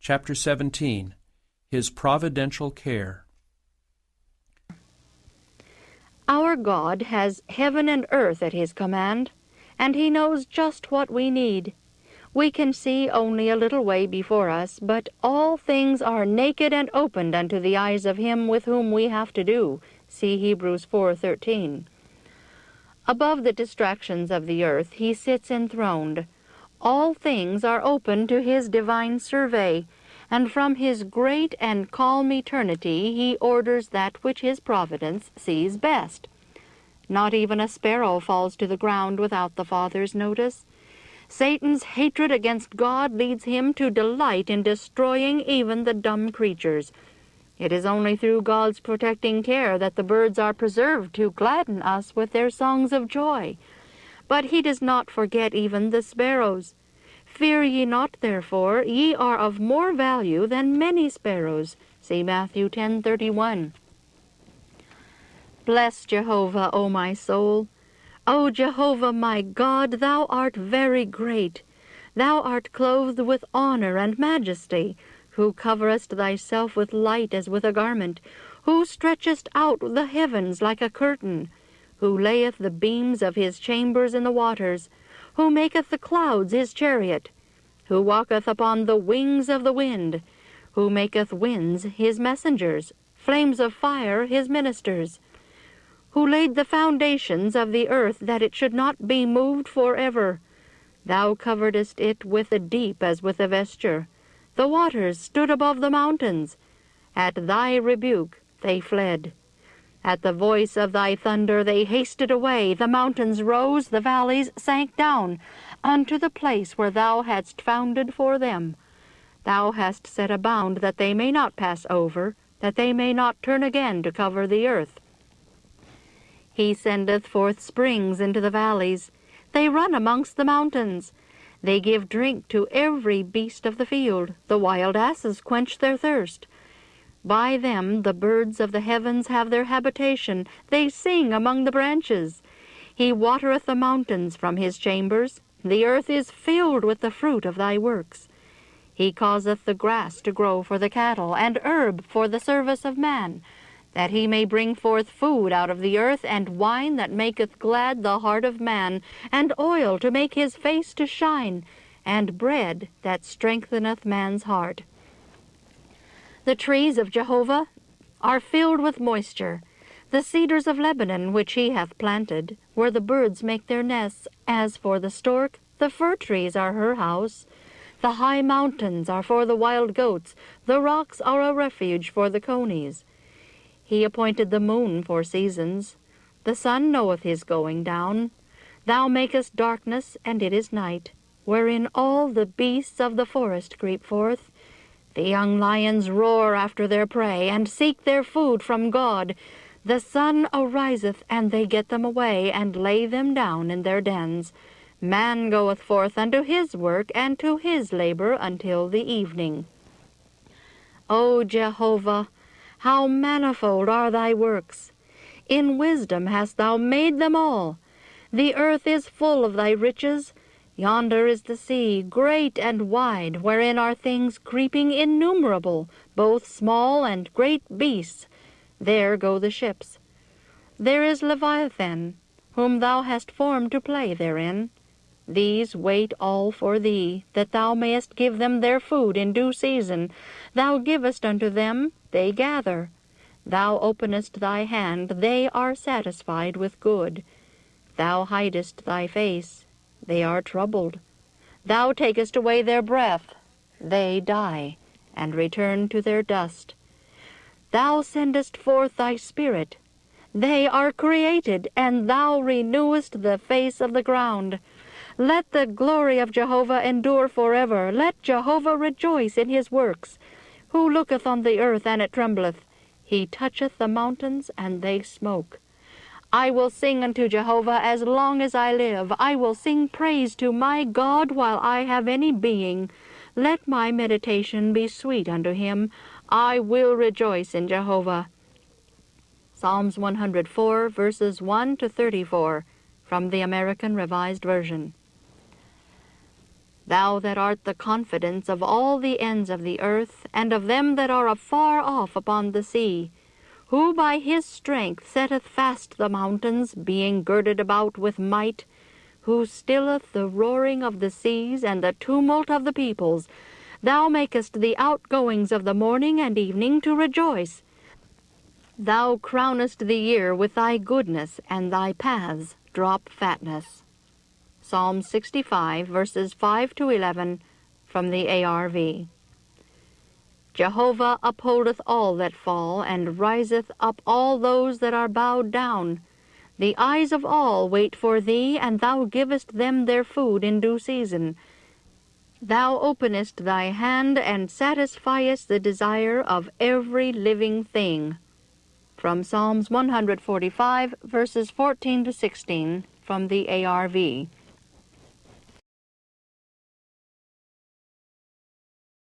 Chapter 17. His Providential Care. Our God has heaven and earth at His command, and He knows just what we need. We can see only a little way before us, but all things are naked and opened unto the eyes of Him with whom we have to do. See Hebrews 4:13. Above the distractions of the earth He sits enthroned. All things are open to His divine survey, and from His great and calm eternity He orders that which His providence sees best. Not even a sparrow falls to the ground without the Father's notice. Satan's hatred against God leads him to delight in destroying even the dumb creatures. It is only through God's protecting care that the birds are preserved to gladden us with their songs of joy. But He does not forget even the sparrows. Fear ye not, therefore, ye are of more value than many sparrows. See Matthew 10:31. Bless Jehovah, O my soul. O Jehovah my God, Thou art very great. Thou art clothed with honor and majesty, who coverest Thyself with light as with a garment, who stretchest out the heavens like a curtain, who layeth the beams of His chambers in the waters, who maketh the clouds His chariot, who walketh upon the wings of the wind, who maketh winds His messengers, flames of fire His ministers, who laid the foundations of the earth that it should not be moved forever. Thou coveredst it with the deep as with a vesture. The waters stood above the mountains. At Thy rebuke they fled. At the voice of Thy thunder they hasted away. The mountains rose, the valleys sank down unto the place where Thou hadst founded for them. Thou hast set a bound that they may not pass over, that they may not turn again to cover the earth. He sendeth forth springs into the valleys. They run amongst the mountains. They give drink to every beast of the field. The wild asses quench their thirst. By them the birds of the heavens have their habitation. They sing among the branches. He watereth the mountains from His chambers. The earth is filled with the fruit of Thy works. He causeth the grass to grow for the cattle, and herb for the service of man, that He may bring forth food out of the earth, and wine that maketh glad the heart of man, and oil to make his face to shine, and bread that strengtheneth man's heart. The trees of Jehovah are filled with moisture, the cedars of Lebanon which He hath planted, where the birds make their nests. As for the stork, the fir trees are her house. The high mountains are for the wild goats, the rocks are a refuge for the conies. He appointed the moon for seasons. The sun knoweth his going down. Thou makest darkness, and it is night, wherein all the beasts of the forest creep forth. The young lions roar after their prey, and seek their food from God. The sun ariseth, and they get them away, and lay them down in their dens. Man goeth forth unto his work, and to his labor until the evening. O Jehovah, how manifold are Thy works! In wisdom hast Thou made them all. The earth is full of Thy riches. Yonder is the sea, great and wide, wherein are things creeping innumerable, both small and great beasts. There go the ships. There is Leviathan, whom Thou hast formed to play therein. These wait all for Thee, that Thou mayest give them their food in due season. Thou givest unto them, they gather. Thou openest Thy hand, they are satisfied with good. Thou hidest Thy face, they are troubled. Thou takest away their breath, they die, and return to their dust. Thou sendest forth Thy Spirit, they are created, and Thou renewest the face of the ground. Let the glory of Jehovah endure forever. Let Jehovah rejoice in His works. Who looketh on the earth, and it trembleth? He toucheth the mountains, and they smoke. I will sing unto Jehovah as long as I live. I will sing praise to my God while I have any being. Let my meditation be sweet unto Him. I will rejoice in Jehovah. Psalms 104, verses 1 to 34, from the American Revised Version. Thou that art the confidence of all the ends of the earth, and of them that are afar off upon the sea, who by his strength setteth fast the mountains, being girded about with might, who stilleth the roaring of the seas and the tumult of the peoples, thou makest the outgoings of the morning and evening to rejoice. Thou crownest the year with thy goodness, and thy paths drop fatness. Psalm 65, verses 5 to 11, from the ARV. Jehovah upholdeth all that fall, and riseth up all those that are bowed down. The eyes of all wait for thee, and thou givest them their food in due season. Thou openest thy hand, and satisfiest the desire of every living thing. From Psalms 145, verses 14 to 16, from the ARV.